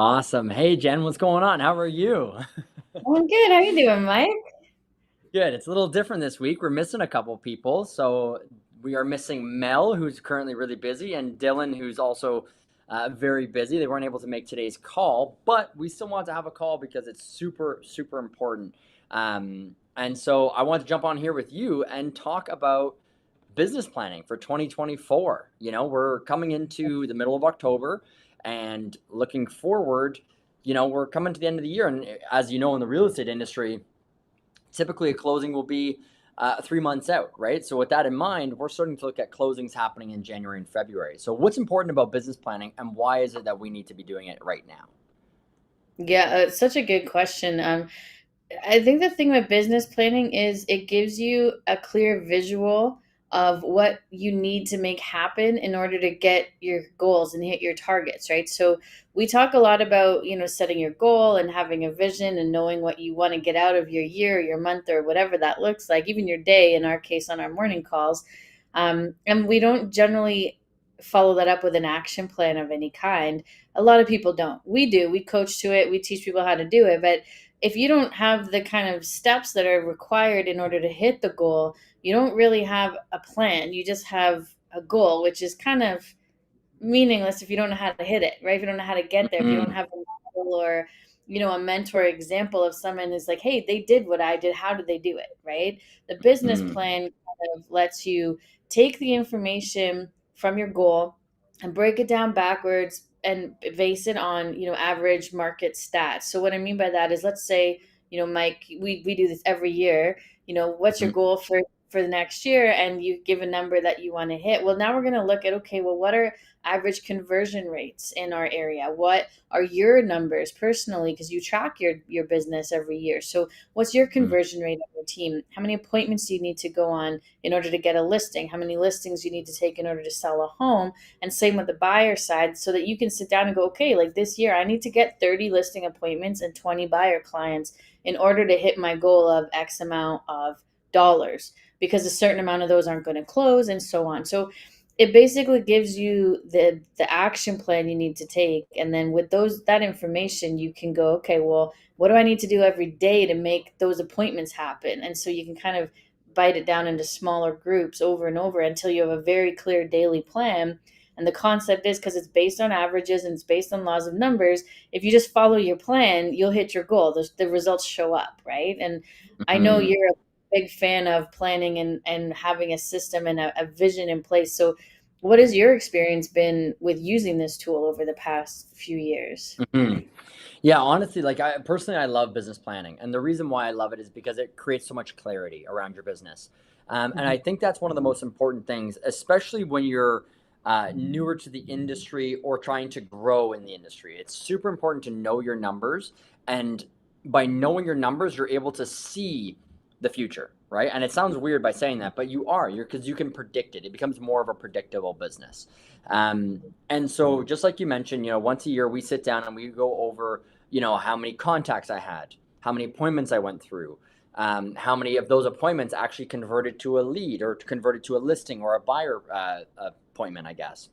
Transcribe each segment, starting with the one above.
Awesome. Hey, Jen, what's going on? How are you? I'm good. How you doing, Mike? Good. It's a little different this week. We're missing a couple people. So we are missing Mel, who's currently really busy, and Dylan, who's also very busy. They weren't able to make today's call, but we still want to have a call because it's super, super important. And so I want to jump on here with you and talk about business planning for 2024. We're coming into the middle of October and looking forward, we're coming to the end of the year. And as you know, in the real estate industry, typically a closing will be 3 months out, right? So with that in mind, we're starting to look at closings happening in January and February. So what's important about business planning, and why is it that we need to be doing it right now? Yeah, it's such a good question. I think the thing with business planning is it gives you a clear visual of what you need to make happen in order to get your goals and hit your targets, right? So we talk a lot about, setting your goal and having a vision and knowing what you want to get out of your year, your month, or whatever that looks like, even your day, in our case, on our morning calls. And we don't generally follow that up with an action plan of any kind. A lot of people don't. We do. We coach to it. We teach people how to do it. But if you don't have the kind of steps that are required in order to hit the goal, you don't really have a plan. You just have a goal, which is kind of meaningless if you don't know how to hit it, right? If you don't know how to get there, if you don't Mm-hmm. have a model or a mentor example of someone who's like, hey, they did what I did. How did they do it, right? The business Mm-hmm. plan kind of lets you take the information from your goal and break it down backwards and base it on average market stats. So what I mean by that is, let's say, Mike, we do this every year. What's your goal for the next year, and you give a number that you want to hit. Well, now we're going to look at, okay, well, what are average conversion rates in our area? What are your numbers personally, because you track your business every year? So what's your conversion rate on your team? How many appointments do you need to go on in order to get a listing? How many listings you need to take in order to sell a home? And same with the buyer side, so that you can sit down and go, okay, like this year I need to get 30 listing appointments and 20 buyer clients in order to hit my goal of X amount of dollars, because a certain amount of those aren't going to close, and so on. So it basically gives you the action plan you need to take, and then with that information you can go, okay, well, what do I need to do every day to make those appointments happen? And so you can kind of bite it down into smaller groups over and over until you have a very clear daily plan. And the concept is, because it's based on averages and it's based on laws of numbers, if you just follow your plan, you'll hit your goal. The results show up, right? And I know Mm-hmm. you're a big fan of planning and having a system and a vision in place. So what has your experience been with using this tool over the past few years? Mm-hmm. Yeah, honestly, like I personally, I love business planning, and the reason why I love it is because it creates so much clarity around your business, and I Mhm. think that's one of the most important things, especially when you're newer to the industry or trying to grow in the industry. It's super important to know your numbers, and by knowing your numbers, you're able to see the future, right? And it sounds weird by saying that, but you're because you can predict it. It becomes more of a predictable business. And so, just like you mentioned, once a year we sit down and we go over, how many contacts I had, how many appointments I went through, how many of those appointments actually converted to a lead or converted to a listing or a buyer appointment, I guess.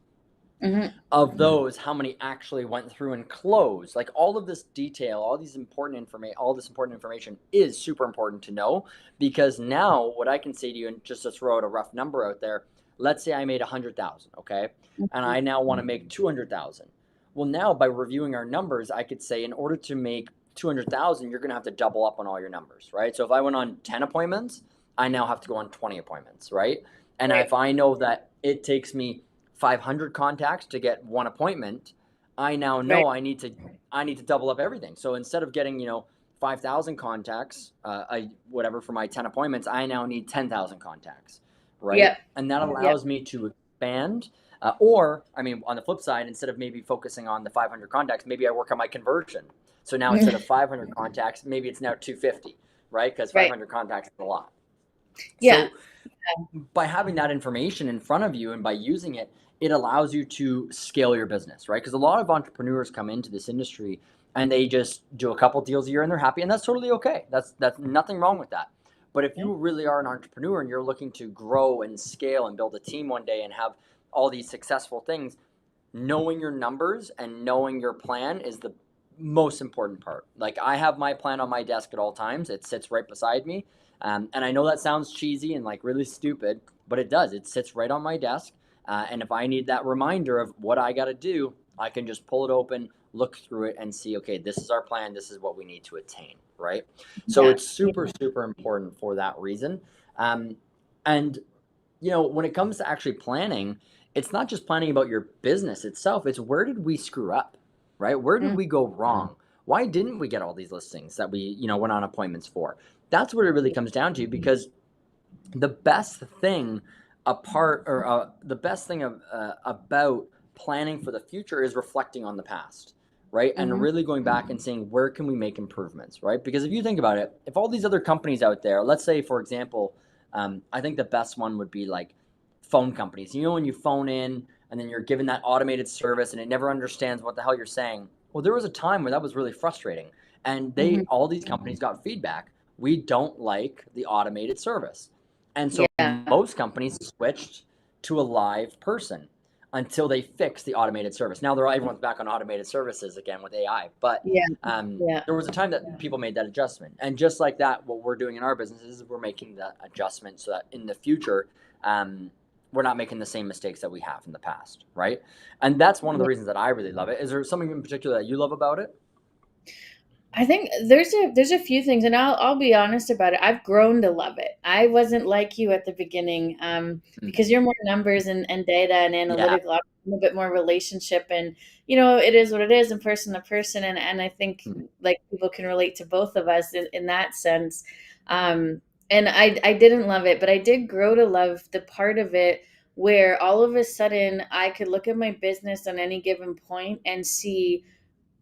Mhm. Of those, how many actually went through and closed? Like all of this detail, all this important information is super important to know, because now what I can say to you, and just to throw out a rough number out there, let's say I made 100,000, okay, and Mhm. I now want to make 200,000. Well, now by reviewing our numbers, I could say in order to make 200,000, you're going to have to double up on all your numbers, right? So if I went on 10 appointments, I now have to go on 20 appointments, right? And Right. if I know that it takes me 500 contacts to get one appointment, I now Right. know I need to double up everything. So instead of getting 5,000 contacts, whatever for my 10 appointments, I now need 10,000 contacts, right? Yep. And that Yep. allows me to expand. Or, I mean, on the flip side, instead of maybe focusing on the 500 contacts, maybe I work on my conversion. So now instead of 500 contacts, maybe it's now 250, right? Because Right. 500 contacts is a lot. Yeah. So by having that information in front of you and by using it, it allows you to scale your business, right? Because a lot of entrepreneurs come into this industry and they just do a couple deals a year and they're happy, and that's totally okay. That's nothing wrong with that. But if you really are an entrepreneur and you're looking to grow and scale and build a team one day and have all these successful things, knowing your numbers and knowing your plan is the most important part. Like I have my plan on my desk at all times. It sits right beside me. And I know that sounds cheesy and like really stupid, but it does. It sits right on my desk. And if I need that reminder of what I got to do, I can just pull it open, look through it, and see, okay, this is our plan. This is what we need to attain. Right. So Yeah. it's super, super important for that reason. Um, and when it comes to actually planning, it's not just planning about your business itself. It's where did we screw up, right? Where did Mm. we go wrong? Why didn't we get all these listings that we, went on appointments for? That's what it really comes down to, because the best thing the best thing about planning for the future is reflecting on the past, right? And Mm-hmm. really going back and saying, where can we make improvements, right? Because if you think about it, if all these other companies out there, let's say, for example, I think the best one would be like phone companies. When you phone in and then you're given that automated service and it never understands what the hell you're saying. Well, there was a time where that was really frustrating. And Mm-hmm. all these companies got feedback. We don't like the automated service. And so Yeah. most companies switched to a live person until they fixed the automated service. Now everyone's back on automated services again with AI, but Yeah. Yeah. there was a time that people made that adjustment. And just like that, what we're doing in our business is we're making that adjustment so that in the future, we're not making the same mistakes that we have in the past, right? And that's one of the Yeah. reasons that I really love it. Is there something in particular that you love about it? I think there's a few things, and I'll be honest about it. I've grown to love it. I wasn't like you at the beginning, Mm. because you're more numbers and data and Yeah. analytical. I'm a bit more relationship, and it is what it is, and person to person, and I think Mm. like people can relate to both of us in that sense. Um, and I didn't love it, but I did grow to love the part of it where all of a sudden I could look at my business on any given point and see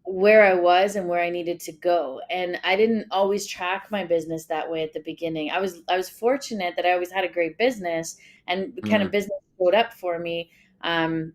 where I was and where I needed to go. And I didn't always track my business that way at the beginning. I was fortunate that I always had a great business and the kind of Mm. business showed up for me. Um,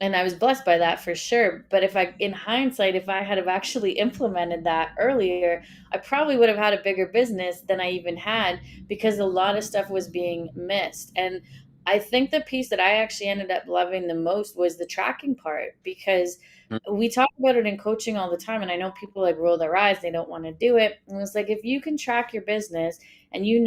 and I was blessed by that for sure. But in hindsight, if I had have actually implemented that earlier, I probably would have had a bigger business than I even had, because a lot of stuff was being missed. And I think the piece that I actually ended up loving the most was the tracking part, because Mm. we talk about it in coaching all the time. And I know people like roll their eyes, they don't want to do it. And it's like, if you can track your business and your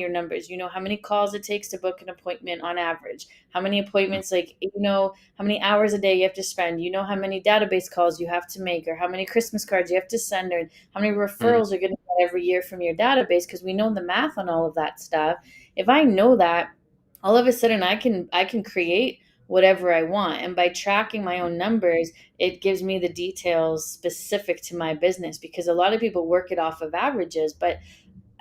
numbers, how many calls it takes to book an appointment on average, how many appointments, like, how many hours a day you have to spend, how many database calls you have to make, or how many Christmas cards you have to send, or how many Mm. referrals you're going to get every year from your database, because we know the math on all of that stuff. If I know that, all of a sudden I can create whatever I want. And by tracking my own numbers, it gives me the details specific to my business, because a lot of people work it off of averages. But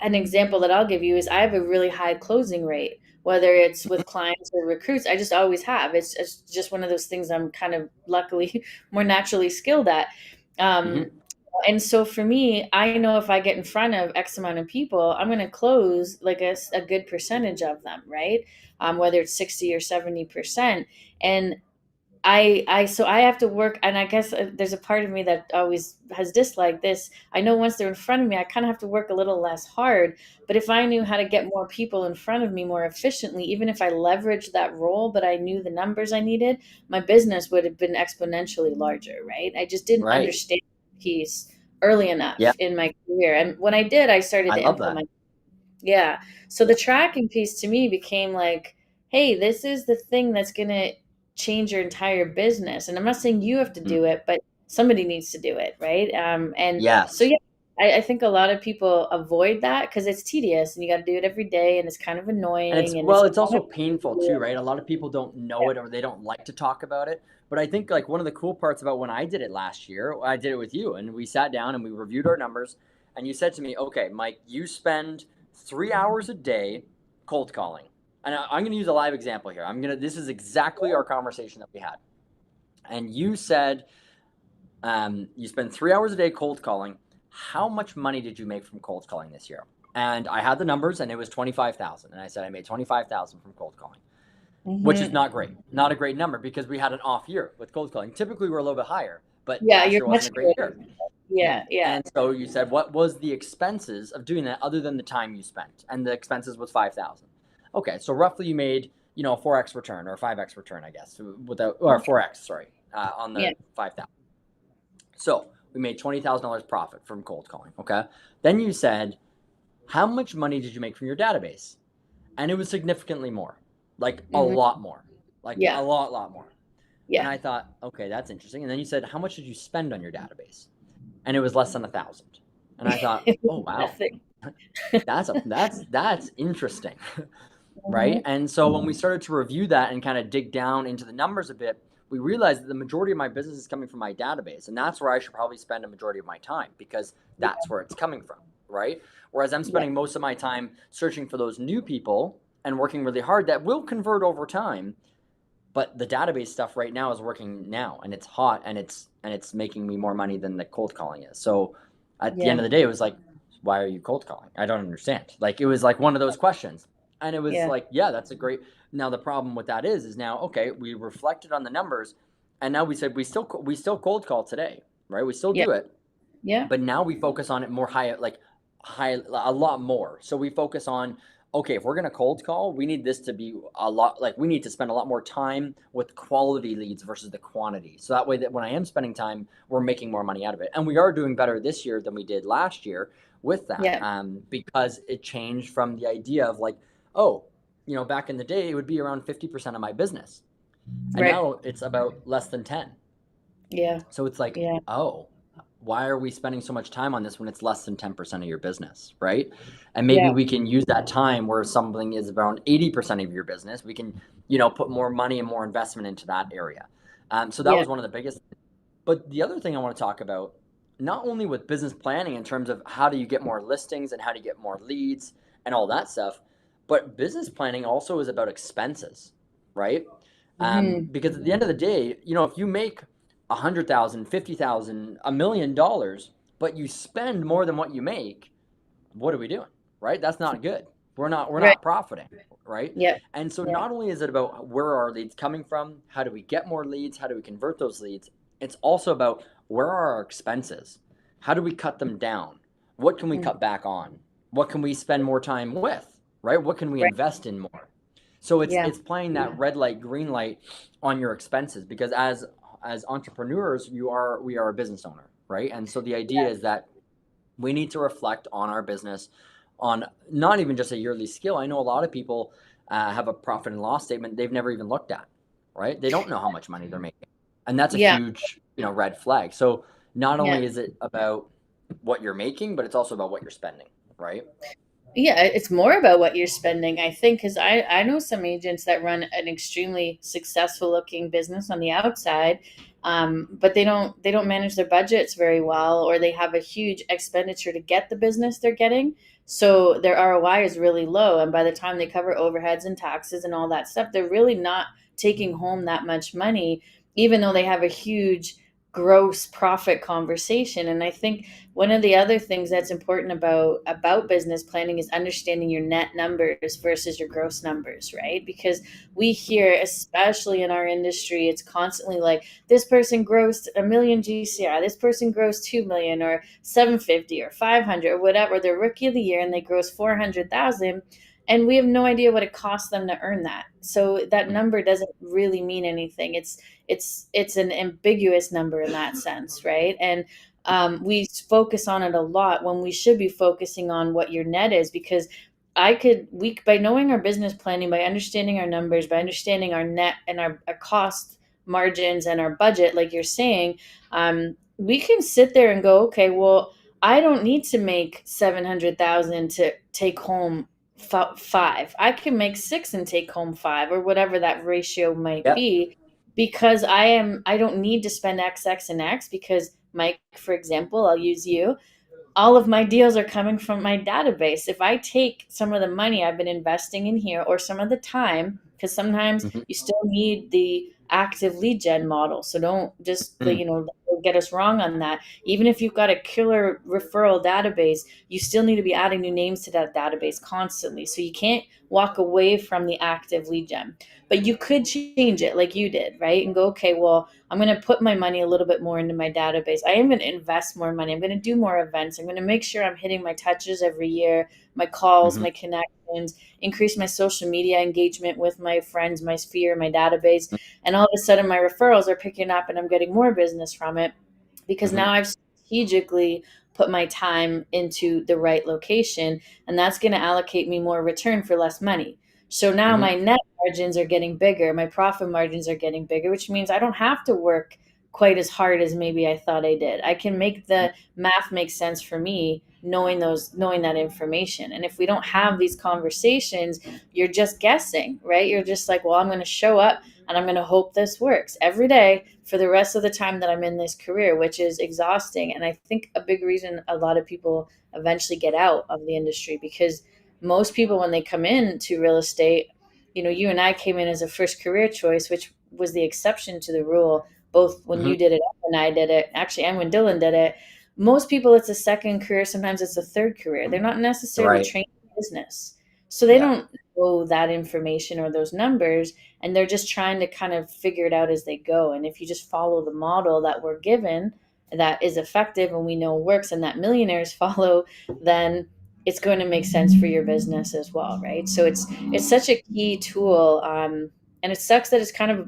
an example that I'll give you is I have a really high closing rate, whether it's with clients or recruits. I just always have. It's just one of those things I'm kind of luckily more naturally skilled at. Um, Mm-hmm. and so for me, I know if I get in front of X amount of people, I'm going to close like a good percentage of them, right? Whether it's 60 or 70%. And so I have to work, and I guess there's a part of me that always has disliked this. I know once they're in front of me, I kind of have to work a little less hard. But if I knew how to get more people in front of me more efficiently, even if I leveraged that role, but I knew the numbers I needed, my business would have been exponentially larger, right? I just didn't Right. understand the piece early Yeah. enough in my career. And when I did, I started I to love that. implement. Yeah. So the tracking piece to me became like, hey, this is the thing that's going to change your entire business. And I'm not saying you have to Mm. do it, but somebody needs to do it. Right. And so, Yes. yeah, I think a lot of people avoid that because it's tedious and you got to do it every day and it's kind of And it's annoying and well, it's it's kind also of, painful too, right? A lot of people don't know it or they don't like to talk about it. But I think like one of the cool parts about when I did it last year, I did it with you and we sat down and we reviewed our numbers and you said to me, "Okay, Mike, you spend 3 hours a day cold calling." And I'm going to use a live example here. This is exactly our conversation that we had. And you said you spend 3 hours a day cold calling. How much money did you make from cold calling this year? And I had the numbers, and it was 25,000. And I said I made 25,000 from cold calling, which is Mhm. not great, not a great number because we had an off year with cold calling. Typically, we're a little bit higher, but Yeah, last you're year wasn't much a great better. year. Yeah. Yeah. And so you said, what was the expenses of doing that other than the time you spent? And the expenses was 5,000. Okay, so roughly you made a 4x return or a 5x return, I guess, without or 4x, sorry, on Yeah. the 5,000. So we made $20,000 profit from cold calling. Okay. Then you said, how much money did you make from your database? And it was significantly more, like a Hmm. lot more, like a Yeah. lot more. And Yeah. I thought, okay, that's interesting. And then you said, how much did you spend on your database? And it was less than 1,000. And I thought, It oh was wow, nothing. that's interesting, right? Hmm. And so when we started to review that and kind of dig down into the numbers a bit, we realized that the majority of my business is coming from my database, and that's where I should probably spend a majority of my time because Yeah. that's where it's coming from, right? Whereas I'm Yeah. spending most of my time searching for those new people and working really hard that will convert over time, but the database stuff right now is working now and it's hot and it's making me more money than the cold calling is. So at the end Yeah. of the day, it was like, why are you cold calling? I don't understand. Like it was like one of those questions. And it was Yeah. like, yeah, that's a great. Now the problem with that is now okay, we reflected on the numbers, and now we said we still cold call today, right? We still Yeah. do it, Yeah. but now we focus on it more high, like high, a lot more. So we focus on, okay, if we're going to cold call, we need this to be a lot, like we need to spend a lot more time with quality leads versus the quantity. So that way that when I am spending time, we're making more money out of it. And we are doing better this year than we did last year with that, Yeah. because it changed from the idea of like, oh, back in the day, it would be around 50% of my business. And Right. now it's about less than 10. Yeah. So it's like, Yeah. oh, why are we spending so much time on this when it's less than 10% of your business, right? And maybe Yeah. we can use that time where something is around 80% of your business. We can, put more money and more investment into that area. So that Yeah. was one of the biggest. But the other thing I want to talk about, not only with business planning in terms of how do you get more listings and how do you get more leads and all that stuff, but business planning also is about expenses, right? Hmm. Because at the end of the day, if you make 100,000, 50,000, $1 million, but you spend more than what you make, what are we doing? Right? That's not good. We're Right. not profiting, right? Yeah. And so Yeah. not only is it about where are our leads coming from, how do we get more leads, how do we convert those leads? It's also about where are our expenses? How do we cut them down? What can we Mm. cut back on? What can we spend more time with? Right? What can we Right. invest in more? So it's Yeah. it's playing that red light, green light on your expenses because as entrepreneurs, we are a business owner, right? And so the idea is that we need to reflect on our business on not even just a yearly skill. I know a lot of people have a profit and loss statement they've never even looked at, right? They don't know how much money they're making, and that's a Yeah. huge red flag. So not Yeah. only is it about what you're making, but it's also about what you're spending, right? Yeah, it's more about what you're spending, I think, because I know some agents that run an extremely successful looking business on the outside, but they don't manage their budgets very well, or they have a huge expenditure to get the business they're getting. So their ROI is really low, and by the time they cover overheads and taxes and all that stuff, they're really not taking home that much money, even though they have a huge gross profit conversation. And I think one of the other things that's important about business planning is understanding your net numbers versus your gross numbers, right? Because we hear, especially in our industry, it's constantly like this person grossed a million GCI, this person grossed 2 million or 750 or 500 or whatever. They're rookie of the year and they gross 400,000, and we have no idea what it costs them to earn that. So that number doesn't really mean anything. It's an ambiguous number in that sense, right? And we focus on it a lot when we should be focusing on what your net is, because we by knowing our business planning, by understanding our numbers, by understanding our net and our cost margins and our budget, like you're saying, we can sit there and go, okay, well, I don't need to make 700,000 to take home five. I can make six and take home five, or whatever that ratio might Yep. be, because I don't need to spend X and X, because Mike, for example, I'll use you, all of my deals are coming from my database. If I take some of the money I've been investing in here, or some of the time, because sometimes Mhm. you still need the active lead gen model. So don't just, Mm. don't get us wrong on that. Even if you've got a killer referral database, you still need to be adding new names to that database constantly. So you can't walk away from the active lead gen, but you could change it like you did, right? And go, okay, well, I'm going to put my money a little bit more into my database. I am going to invest more money. I'm going to do more events. I'm going to make sure I'm hitting my touches every year, my calls, Mhm. my connections, increase my social media engagement with my friends, my sphere, my database. And all of a sudden, my referrals are picking up and I'm getting more business from it. because Mm-hmm. now I've strategically put my time into the right location, and that's going to allocate me more return for less money. So now Mm-hmm. my net margins are getting bigger, my profit margins are getting bigger, which means I don't have to work quite as hard as maybe I thought I did. I can make the math make sense for me knowing that information. And if we don't have these conversations, you're just guessing, right? You're just like, well, I'm going to show up and I'm going to hope this works every day for the rest of the time that I'm in this career, which is exhausting. And I think a big reason a lot of people eventually get out of the industry, because most people, when they come into real estate, you and I came in as a first career choice, which was the exception to the rule, both when Mm-hmm. you did it and I did it, actually, and when Dylan did it. Most people, it's a second career. Sometimes it's a third career. They're not necessarily Right. trained in business. So they Yeah. don't know that information or those numbers, and they're just trying to kind of figure it out as they go. And if you just follow the model that we're given, that is effective and we know works, and that millionaires follow, then it's going to make sense for your business as well, right? So it's such a key tool, and it sucks that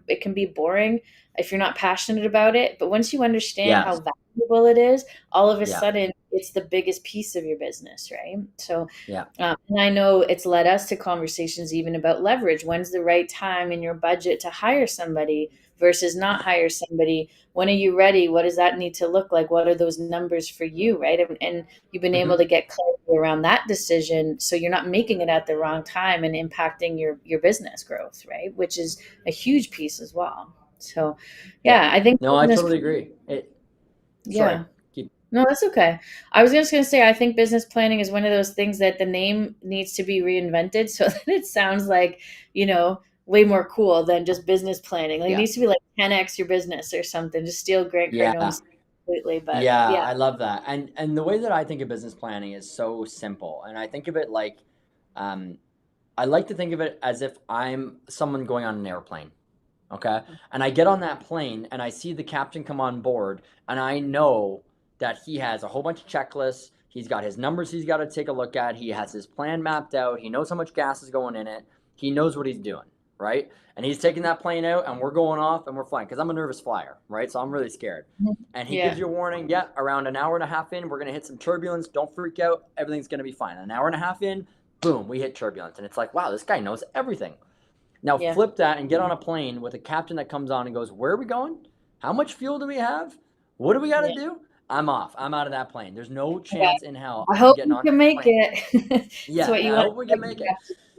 it can be boring if you're not passionate about it. But once you understand how Yes. valuable it is, all of a Yeah. sudden it's the biggest piece of your business, right? So Yeah. and I know it's led us to conversations even about leverage. When's the right time in your budget to hire somebody versus not hire somebody? When are you ready? What does that need to look like? What are those numbers for you, right? And you've been able Mm-hmm. to get clarity around that decision, so you're not making it at the wrong time and impacting your business growth, right? Which is a huge piece as well. So, Yeah. yeah, I think No, I business. totally agree. Sorry. Yeah. Keep. No, that's okay. I was just going to say, I think business planning is one of those things that the name needs to be reinvented so that it sounds like, way more cool than just business planning. Like it Yeah. needs to be like 10x your business or something. Just steal Grant Yeah. Cardone's completely. But Yeah, yeah. I love that. And the way that I think of business planning is so simple. And I think of it like um I like to think of it as if I'm someone going on an airplane. Okay? And I get on that plane and I see the captain come on board and I know that he has a whole bunch of checklists. He's got his numbers he's got to take a look at. He has his plan mapped out. He knows how much gas is going in it. He knows what he's doing, right? And he's taking that plane out and we're going off and we're flying because I'm a nervous flyer, right? So I'm really scared. And he gives Yeah. you a warning. Yeah, around an hour and a half in, we're going to hit some turbulence. Don't freak out. Everything's going to be fine. An hour and a half in, boom, we hit turbulence. And it's like, wow, this guy knows everything. Now Yeah. flip that and get on a plane with a captain that comes on and goes, "Where are we going? How much fuel do we have? What do we got to Yeah. do?" I'm off. I'm out of that plane. There's no Okay. chance in hell I I'm hope getting you on can that make plane. it. That's Yeah, what you I want. hope we can make it.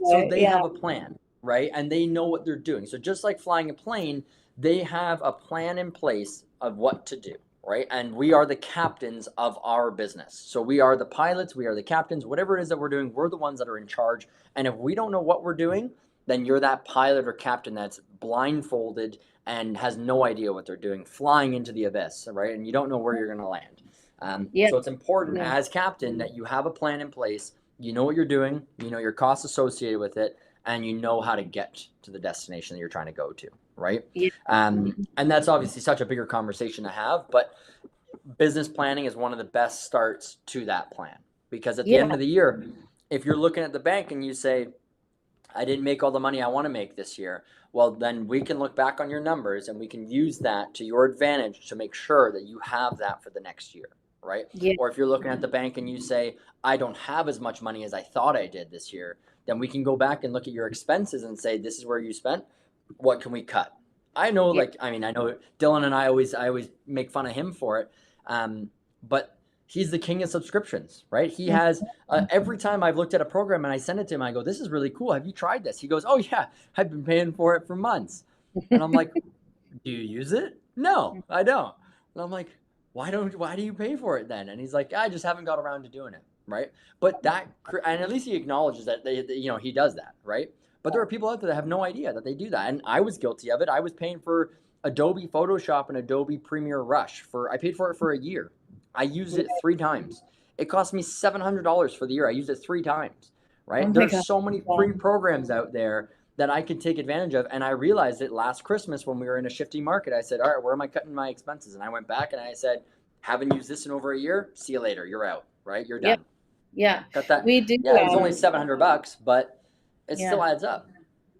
So they Yeah. have a plan, right? And they know what they're doing. So just like flying a plane, they have a plan in place of what to do, right? And we are the captains of our business. So we are the pilots, we are the captains, whatever it is that we're doing, we're the ones that are in charge. And if we don't know what we're doing, then you're that pilot or captain that's blindfolded and has no idea what they're doing, flying into the abyss, right? And you don't know where you're going to land. Yeah. So it's important Yeah. as captain that you have a plan in place. You know what you're doing, you know your costs associated with it, and you know how to get to the destination that you're trying to go to, right? Yeah. And that's obviously such a bigger conversation to have, but business planning is one of the best starts to that plan because at the end Yeah. of the year, if you're looking at the bank and you say, I didn't make all the money I want to make this year. Well, then we can look back on your numbers and we can use that to your advantage to make sure that you have that for the next year, right? Yeah. Or if you're looking at the bank and you say, I don't have as much money as I thought I did this year, then we can go back and look at your expenses and say, this is where you spent. What can we cut? I know, Yeah. like, I mean, I know Dylan and I always make fun of him for it. But he's the king of subscriptions, right? He has every time I've looked at a program and I send it to him, I go, "This is really cool. Have you tried this?" He goes, "Oh yeah, I've been paying for it for months." And I'm like, "Do you use it?" "No, I don't." And I'm like, Why do you pay for it then?" And he's like, "I just haven't got around to doing it." Right? But and at least he acknowledges that he does that, right? But there are people out there that have no idea that they do that, and I was guilty of it. I was paying for Adobe Photoshop and Adobe Premiere Rush I paid for it for a year. I used it 3 times. It cost me $700 for the year. I used it 3 times, Oh right? my There's God. so many free programs out there that I could take advantage of. And I realized it last Christmas when we were in a shifting market. I said, all right, where am I cutting my expenses? And I went back and I said, haven't used this in over a year. See you later. You're out, right? You're Yeah. done. Yeah. Cut that. We do. Yeah, it was only $700, but it Yeah. still adds up.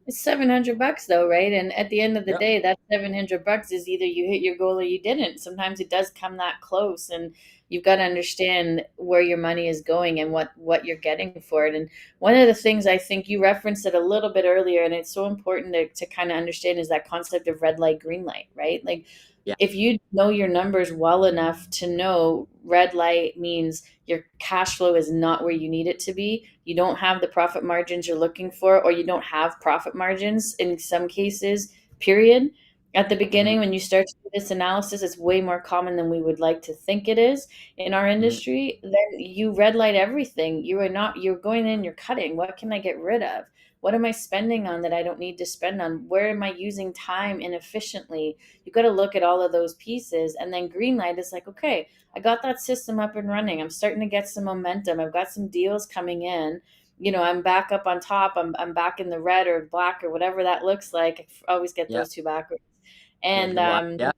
It's $700 though, right? And at the end of the Yep. day, that $700 is either you hit your goal or you didn't. Sometimes it does come that close, and you've got to understand where your money is going and what you're getting for it. And one of the things I think you referenced it a little bit earlier, and it's so important to kind of understand is that concept of red light, green light, right? Like Yeah. if you know your numbers well enough to know red light means your cash flow is not where you need it to be, you don't have the profit margins you're looking for, or you don't have profit margins in some cases, period. At the beginning, Hmm. when you start to do this analysis, it's way more common than we would like to think it is in our Hmm. industry. Then you red light everything. You are not, you're going in, you're cutting. What can I get rid of? What am I spending on that I don't need to spend on? Where am I using time inefficiently? You got to look at all of those pieces. And then green light is like, okay, I got that system up and running. I'm starting to get some momentum. I've got some deals coming in. I'm back up on top. I'm back in the red or black or whatever that looks like. I always get Yeah. those two backwards. Yeah. And The black. Yeah.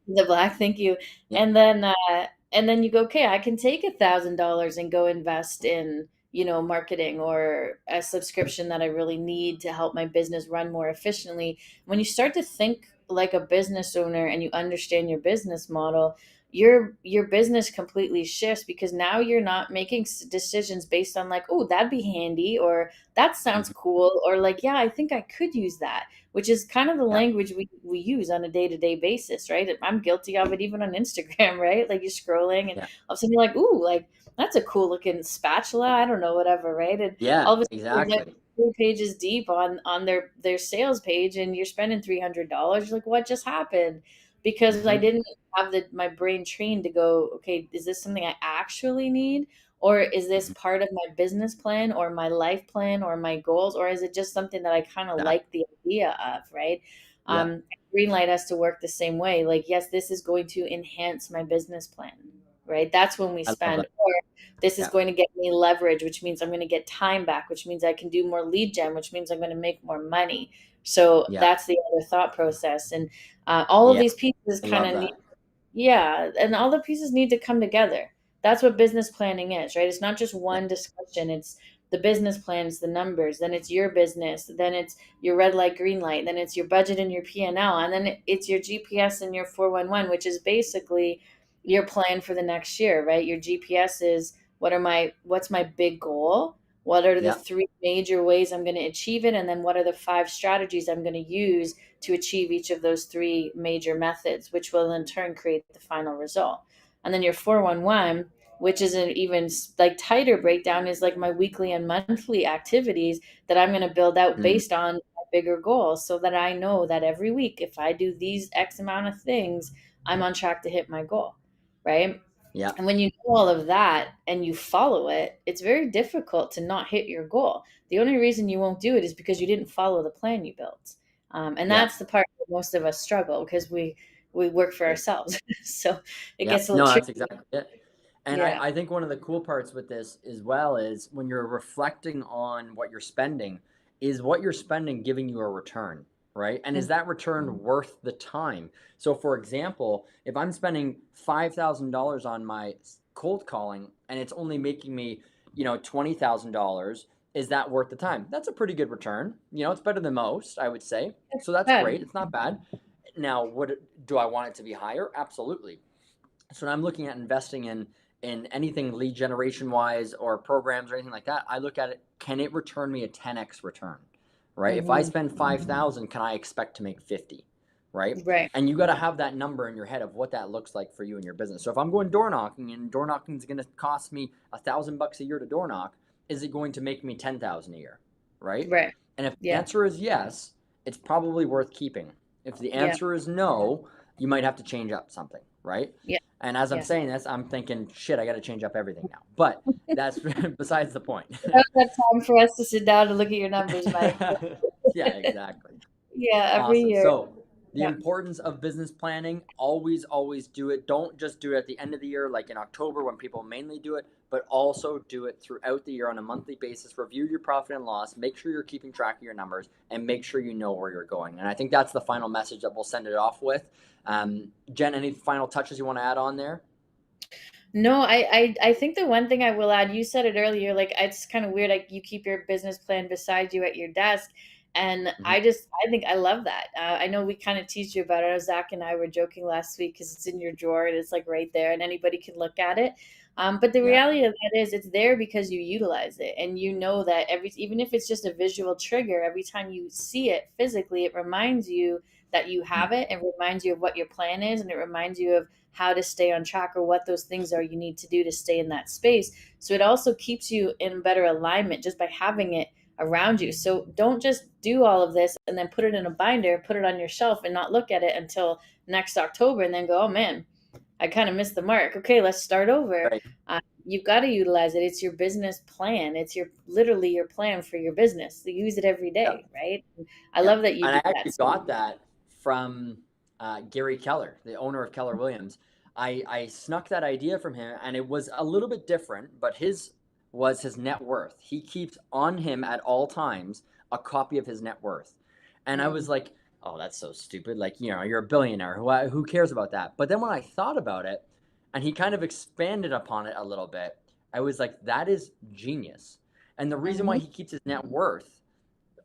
the black, thank you. Yeah. And then you go, okay, I can take $1,000 and go invest in, marketing or a subscription that I really need to help my business run more efficiently. When you start to think like a business owner and you understand your business model, your business completely shifts, because now you're not making decisions based on like, oh, that'd be handy, or that sounds Hmm. cool, or like, yeah, I think I could use that, which is kind of the Yeah. language we use on a day-to-day basis, right? I'm guilty of it even on Instagram, right? Like you're scrolling and Yeah. all of a sudden you're like, ooh, like that's a cool looking spatula. I don't know, whatever, right? And Yeah. all of a sudden you're like Exactly. 3 pages deep on their sales page and you're spending $300. You're like, what just happened? Because I Hmm. didn't have my brain trained to go, okay, is this something I actually need? Or is this Hmm. part of my business plan or my life plan or my goals? Or is it just something that I kind of Exactly. like the idea of, right? Yeah. Greenlight has to work the same way. Like, yes, this is going to enhance my business plan, right? That's when we I love spend. it. Or this is Yeah. going to get me leverage, which means I'm going to get time back, which means I can do more lead gen, which means I'm going to make more money. So Yeah. that's the other thought process. And all of Yeah. these pieces I kind love of need, that. yeah, and all the pieces need to come together. That's what business planning is, right? It's not just Yeah. one discussion. It's the business plans, the numbers, then it's your business, then it's your red light, green light, then it's your budget and your P&L, and then it's your GPS and your 411, which is basically your plan for the next year, right? Your GPS is what's my big goal? What are the Yeah. 3 major ways I'm going to achieve it? And then what are the 5 strategies I'm going to use to achieve each of those 3 major methods, which will in turn create the final result. And then your 411, which is an even like tighter breakdown, is like my weekly and monthly activities that I'm going to build out Mm. based on my bigger goals, so that I know that every week, if I do these X amount of things, I'm on track to hit my goal, right? Yeah. And when you know all of that and you follow it, it's very difficult to not hit your goal. The only reason you won't do it is because you didn't follow the plan you built. And Yeah. that's the part that most of us struggle, because we work for Yeah. ourselves. So it Yeah. gets a little No, that's tricky. exactly it. And Yeah. I think one of the cool parts with this as well is when you're reflecting on what you're spending, is what you're spending giving you a return, right? And is that return worth the time? So, for example, if I'm spending $5,000 on my cold calling and it's only making me, $20,000, is that worth the time? That's a pretty good return. It's better than most, I would say. It's So that's bad. great. It's not bad. Now, do I want it to be higher? Absolutely. So when I'm looking at investing in anything lead generation wise or programs or anything like that, I look at it, can it return me a 10x return? Right? If I Hmm. spend 5,000, can I expect to make 50? Right? Right. And you got to have that number in your head of what that looks like for you and your business. So if I'm going door knocking and door knocking is going to cost me $1,000 a year to door knock, is it going to make me 10,000 a year? Right? Right. And if the Yeah. answer is yes, it's probably worth keeping. If the Yeah. answer is no, you might have to change up something, right? Yeah. And as I'm Yeah. saying this, I'm thinking, shit, I got to change up everything now. But that's besides the point. That's that time for us to sit down and look at your numbers, Mike. Yeah, exactly. Yeah, every Awesome. year. So, the Yeah. importance of business planning, always, always do it. Don't just do it at the end of the year, like in October when people mainly do it, but also do it throughout the year on a monthly basis. Review your profit and loss, make sure you're keeping track of your numbers, and make sure you know where you're going. And I think that's the final message that we'll send it off with. Jen, any final touches you want to add on there? No, I think the one thing I will add, you said it earlier, like it's kind of weird, like you keep your business plan beside you at your desk. And Mhm. I think I love that. I know we kind of teased you about it. Zach and I were joking last week because it's in your drawer and it's like right there and anybody can look at it. But the Yeah. reality of that is it's there because you utilize it and you know that even if it's just a visual trigger, every time you see it physically, it reminds you that you Mm. have it. It reminds you of what your plan is and it reminds you of how to stay on track or what those things are you need to do to stay in that space. So it also keeps you in better alignment just by having it around you. So don't just do all of this and then put it in a binder, put it on your shelf and not look at it until next October and then go, oh man, I kind of missed the mark. Okay, let's start over. Right. You've got to utilize it. It's your business plan. It's literally your plan for your business. So use it every Yeah. day, right? I Yeah. love that you And do I that. actually So got that from Gary Keller, the owner of Keller Williams. I snuck that idea from him, and it was a little bit different, but his was his net worth. He keeps on him at all times a copy of his net worth. And I was mm, like, oh, that's so stupid. Like, you're a billionaire. Who cares about that? But then when I thought about it, and he kind of expanded upon it a little bit, I was like, that is genius. And the reason why mhm, he keeps his net worth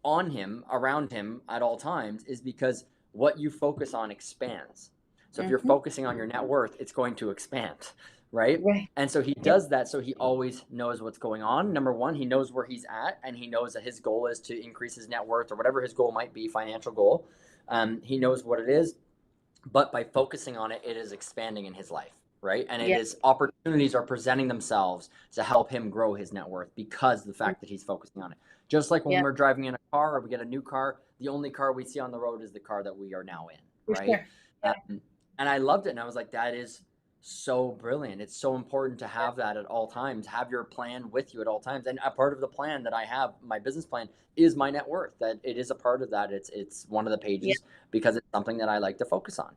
on him, around him at all times is because what you focus on expands. So if you're mhm, focusing on your net worth, it's going to expand, right? right. And so he Yep. does that so he always knows what's going on. Number one, he knows where he's at and he knows that his goal is to increase his net worth or whatever his goal might be, financial goal. He knows what it is, but by focusing on it, it is expanding in his life, right? And it Yeah. is opportunities are presenting themselves to help him grow his net worth because of the fact that he's focusing on it. Just like when Yeah. we're driving in a car or we get a new car, the only car we see on the road is the car that we are now in, For right? sure. Yeah. Um, and I loved it. And I was like, that is so brilliant. It's so important to have that at all times. Have your plan with you at all times. And a part of the plan that I have, my business plan, is my net worth. That it is a part of that. It's one of the Yeah. pages because it's something that I like to focus on.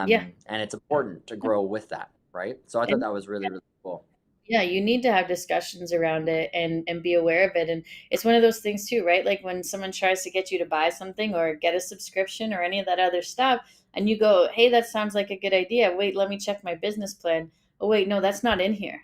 Yeah. And it's important to grow with that, right? So I thought And that was really, really cool. yeah, you need to have discussions around it and be aware of it. And it's one of those things too, right? Like when someone tries to get you to buy something or get a subscription or any of that other stuff, and you go, "Hey, that sounds like a good idea. Wait, let me check my business plan. Oh, wait, no, that's not in here.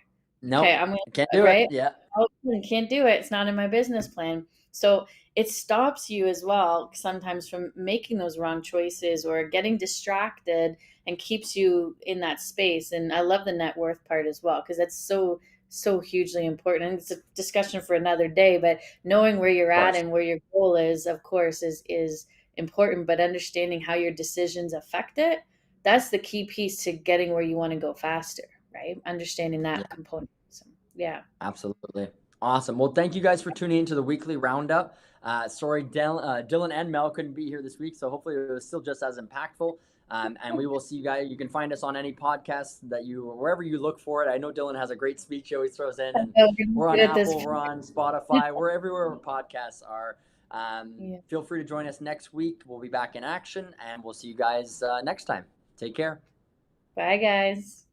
Okay, Nope, I'm I can't gonna do it. right. Yeah, Oh, I can't do it. It's not in my business plan." So it stops you as well sometimes from making those wrong choices or getting distracted and keeps you in that space. And I love the net worth part as well because that's so hugely important. And it's a discussion for another day, but knowing where you're of at course. and where your goal is, of course, is important. But understanding how your decisions affect it, that's the key piece to getting where you want to go faster, right? Understanding that Yeah, component. So, yeah. absolutely. Awesome. Well, thank you guys for tuning into the weekly roundup. Sorry, Dylan and Mel couldn't be here this week, so hopefully it was still just as impactful. And we will see you guys. You can find us on any podcast that wherever you look for it. I know Dylan has a great speech he always throws in, and So we're we're on good at this. Apple, we're on Spotify, we're everywhere where podcasts are. Yeah. Feel free to join us next week. We'll be back in action, and we'll see you guys next time. Take care. Bye, guys.